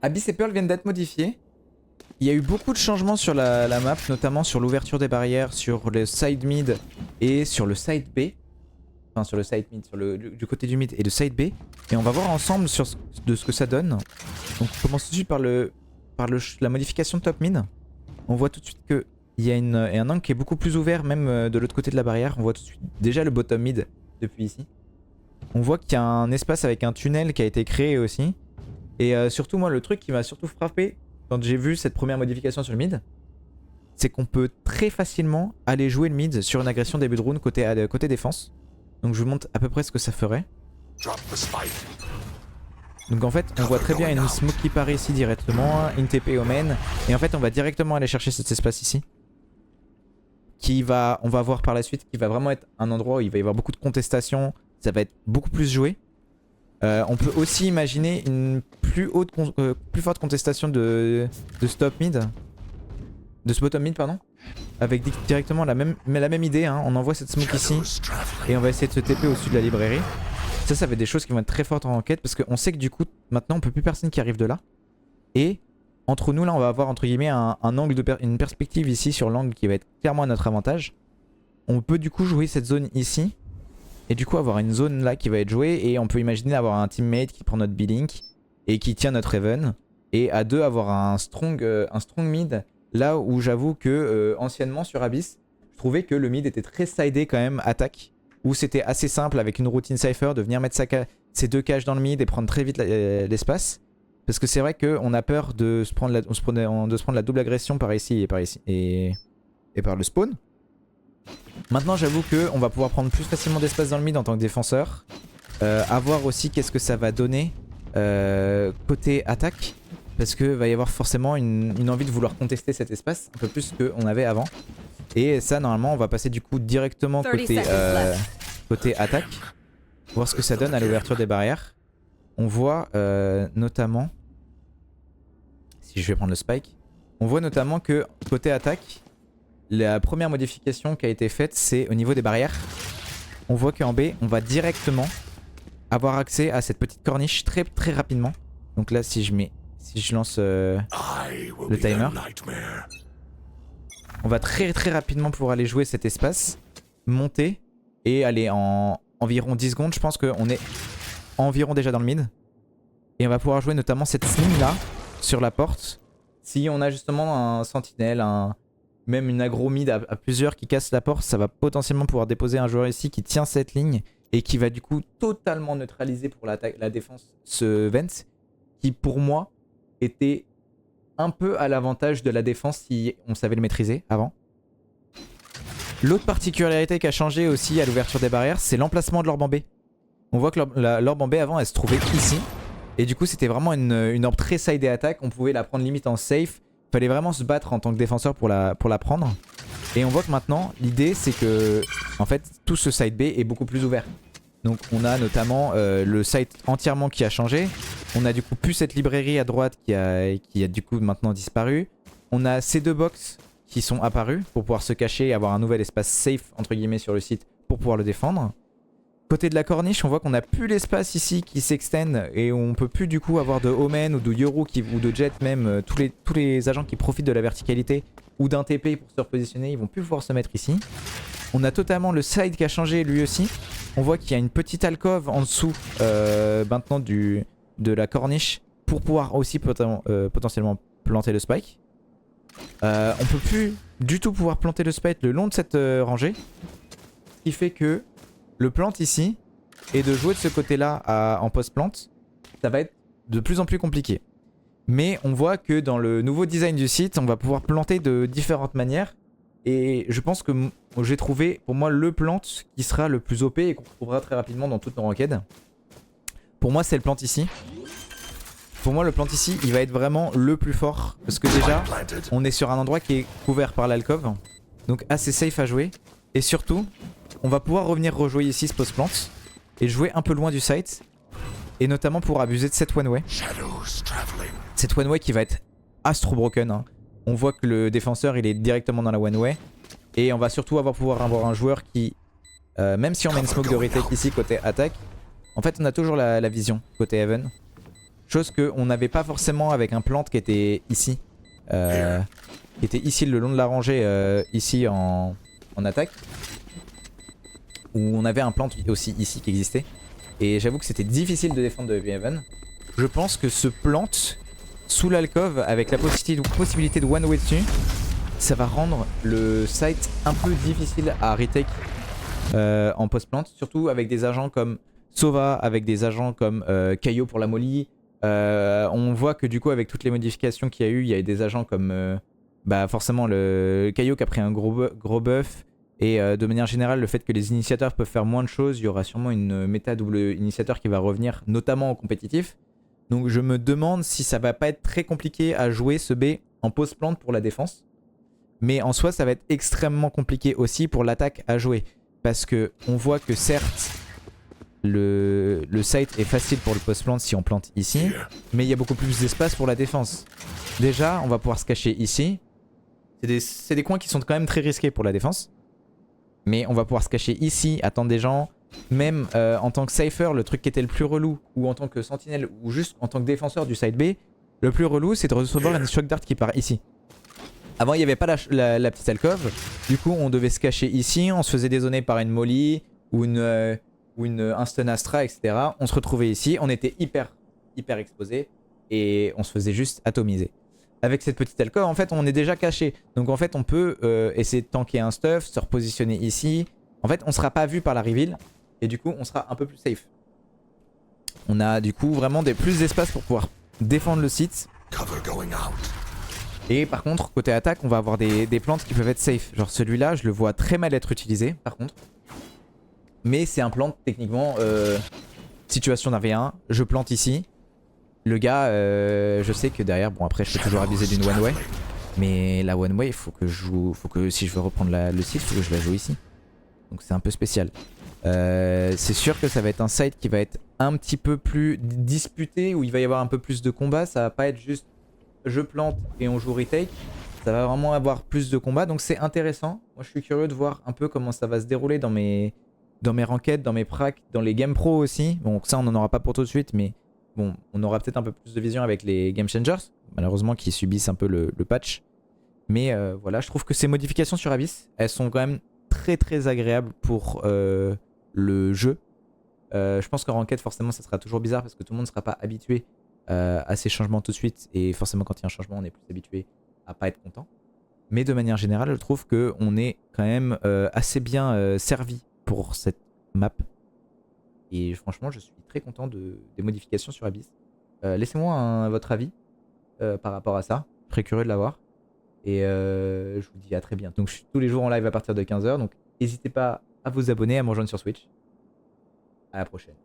Abyss et Pearl viennent d'être modifiés. Il y a eu beaucoup de changements sur la map, notamment sur l'ouverture des barrières, sur le side mid et sur le side B. Enfin sur le side mid, du côté du mid et de side B. Et on va voir ensemble de ce que ça donne. Donc on commence tout de suite par la modification de top mid. On voit tout de suite qu'il y a un angle qui est beaucoup plus ouvert, même de l'autre côté de la barrière. On voit tout de suite déjà le bottom mid depuis ici. On voit qu'il y a un espace avec un tunnel qui a été créé aussi. Et surtout moi le truc qui m'a surtout frappé quand j'ai vu cette première modification sur le mid, c'est qu'on peut très facilement aller jouer le mid sur une agression début de round côté défense. Donc je vous montre à peu près ce que ça ferait. Donc en fait on voit très bien une smoke qui part ici directement, une TP au main. Et en fait on va directement aller chercher cet espace ici. On va voir par la suite qui va vraiment être un endroit où il va y avoir beaucoup de contestation. Ça va être beaucoup plus joué. On peut aussi imaginer une plus forte contestation de ce top mid. De ce bottom mid pardon. Avec directement la même idée hein. On envoie cette smoke ici. Et on va essayer de se TP au-dessus de la librairie. Ça fait des choses qui vont être très fortes en enquête. Parce qu'on sait que du coup maintenant on peut plus personne qui arrive de là. Et entre nous là on va avoir entre guillemets un angle une perspective ici sur l'angle qui va être clairement à notre avantage. On peut du coup jouer cette zone ici. Et du coup avoir une zone là qui va être jouée. Et on peut imaginer avoir un teammate qui prend notre B-Link et qui tient notre Heaven. Et à deux avoir un strong mid. Là où j'avoue que anciennement sur Abyss, je trouvais que le mid était très sidé quand même attaque. Où c'était assez simple avec une routine Cypher de venir mettre ses deux caches dans le mid et prendre très vite l'espace. Parce que c'est vrai qu'on a peur de se prendre la double agression par ici et par le spawn. Maintenant j'avoue qu'on va pouvoir prendre plus facilement d'espace dans le mid en tant que défenseur. À voir aussi qu'est-ce que ça va donner côté attaque. Parce que va y avoir forcément une envie de vouloir contester cet espace un peu plus qu'on avait avant. Et ça normalement on va passer du coup directement côté attaque. Voir ce que ça donne à l'ouverture des barrières. On voit notamment, si je vais prendre le spike, on voit notamment que côté attaque, la première modification qui a été faite c'est au niveau des barrières. On voit qu'en B on va directement avoir accès à cette petite corniche très très rapidement. Donc là si je lance le timer, on va très très rapidement pouvoir aller jouer cet espace, monter et aller en environ 10 secondes. Je pense qu'on est environ déjà dans le mid. Et on va pouvoir jouer notamment cette ligne là sur la porte. Si on a justement un sentinelle, même une aggro mid à plusieurs qui casse la porte, ça va potentiellement pouvoir déposer un joueur ici qui tient cette ligne et qui va du coup totalement neutraliser pour la défense ce Vent qui pour moi était un peu à l'avantage de la défense si on savait le maîtriser avant. L'autre particularité qui a changé aussi à l'ouverture des barrières, c'est l'emplacement de l'orbe en B. On voit que l'orbe en B avant elle se trouvait ici. Et du coup c'était vraiment une orbe très sidée attaque. On pouvait la prendre limite en safe. Fallait vraiment se battre en tant que défenseur pour la prendre. Et on voit que maintenant l'idée c'est que en fait tout ce side B est beaucoup plus ouvert. Donc on a notamment le site entièrement qui a changé. On a du coup plus cette librairie à droite qui a du coup maintenant disparu. On a ces deux box qui sont apparus pour pouvoir se cacher et avoir un nouvel espace safe entre guillemets sur le site pour pouvoir le défendre. Côté de la corniche on voit qu'on a plus l'espace ici qui s'extend et on peut plus du coup avoir de Omen ou de Yoru ou de Jet même. Tous les agents qui profitent de la verticalité ou d'un TP pour se repositionner ils vont plus pouvoir se mettre ici. On a totalement le side qui a changé lui aussi. On voit qu'il y a une petite alcôve en dessous maintenant de la corniche pour pouvoir aussi potentiellement planter le spike. On peut plus du tout pouvoir planter le spike le long de cette rangée. Ce qui fait que le plant ici et de jouer de ce côté là en post-plante, ça va être de plus en plus compliqué. Mais on voit que dans le nouveau design du site, on va pouvoir planter de différentes manières. Et je pense que j'ai trouvé pour moi le plant qui sera le plus OP et qu'on retrouvera très rapidement dans toutes nos ranked. Pour moi c'est le plant ici. Pour moi le plant ici il va être vraiment le plus fort. Parce que déjà on est sur un endroit qui est couvert par l'alcove. Donc assez safe à jouer. Et surtout on va pouvoir revenir rejouer ici ce post plant. Et jouer un peu loin du site. Et notamment pour abuser de cette one way. Cette one way qui va être astro broken hein. On voit que le défenseur il est directement dans la one way. Et on va surtout pouvoir avoir un joueur qui même si on met une smoke de retake ici côté attaque, en fait on a toujours la vision côté Heaven. Chose qu'on n'avait pas forcément avec un plant qui était ici. Qui était ici le long de la rangée, ici en attaque. Où on avait un plant aussi ici qui existait. Et j'avoue que c'était difficile de défendre de Heaven. Je pense que ce plant sous l'alcove avec la possibilité de one way dessus, ça va rendre le site un peu difficile à retake en post-plant. Surtout avec des agents comme Sova, avec des agents comme Kaio pour la molly. On voit que du coup avec toutes les modifications qu'il y a eu, il y a des agents comme bah forcément le Kaio qui a pris un gros buff. Et de manière générale, le fait que les initiateurs peuvent faire moins de choses, il y aura sûrement une méta double initiateur qui va revenir, notamment en compétitif. Donc je me demande si ça va pas être très compliqué à jouer ce B en post-plant pour la défense. Mais en soi, ça va être extrêmement compliqué aussi pour l'attaque à jouer. Parce que on voit que certes, le site est facile pour le post-plant si on plante ici. Mais il y a beaucoup plus d'espace pour la défense. Déjà, on va pouvoir se cacher ici. C'est des coins qui sont quand même très risqués pour la défense. Mais on va pouvoir se cacher ici, attendre des gens. Même en tant que Cypher, le truc qui était le plus relou, ou en tant que sentinelle, ou juste en tant que défenseur du side B, le plus relou c'est de recevoir une shock dart qui part ici. Avant il n'y avait pas la petite alcove, du coup on devait se cacher ici, on se faisait dézoner par une molly, ou une instant astra, etc. On se retrouvait ici, on était hyper exposé, et on se faisait juste atomiser. Avec cette petite alcove, en fait, on est déjà caché. Donc en fait, on peut essayer de tanker un stuff, se repositionner ici. En fait, on sera pas vu par la reveal. Et du coup, on sera un peu plus safe. On a du coup vraiment plus d'espace pour pouvoir défendre le site. Et par contre, côté attaque, on va avoir des plantes qui peuvent être safe. Genre celui-là, je le vois très mal être utilisé, par contre. Mais c'est un plant, techniquement, situation d'un V1. Je plante ici. Le gars, je sais que derrière, bon après je peux toujours abuser d'une one way. Mais la one way, faut que si je veux reprendre le site, il faut que je la joue ici. Donc c'est un peu spécial. C'est sûr que ça va être un site qui va être un petit peu plus disputé, où il va y avoir un peu plus de combats. Ça va pas être juste je plante et on joue retake. Ça va vraiment avoir plus de combats, donc c'est intéressant. Moi je suis curieux de voir un peu comment ça va se dérouler dans mes ranked, dans mes pracs, dans les game pro aussi. Bon ça on en aura pas pour tout de suite, mais bon, on aura peut-être un peu plus de vision avec les Game Changers, malheureusement qui subissent un peu le patch. Mais voilà, je trouve que ces modifications sur Abyss, elles sont quand même très agréables pour le jeu. Je pense qu'en ranked, forcément, ça sera toujours bizarre parce que tout le monde ne sera pas habitué à ces changements tout de suite. Et forcément, quand il y a un changement, on est plus habitué à pas être content. Mais de manière générale, je trouve qu'on est quand même assez bien servi pour cette map. Et franchement, je suis très content des modifications sur Abyss. Laissez-moi votre avis par rapport à ça. Très curieux de l'avoir. Et je vous dis à très bientôt. Donc je suis tous les jours en live à partir de 15h. Donc n'hésitez pas à vous abonner, à me rejoindre sur Switch. À la prochaine.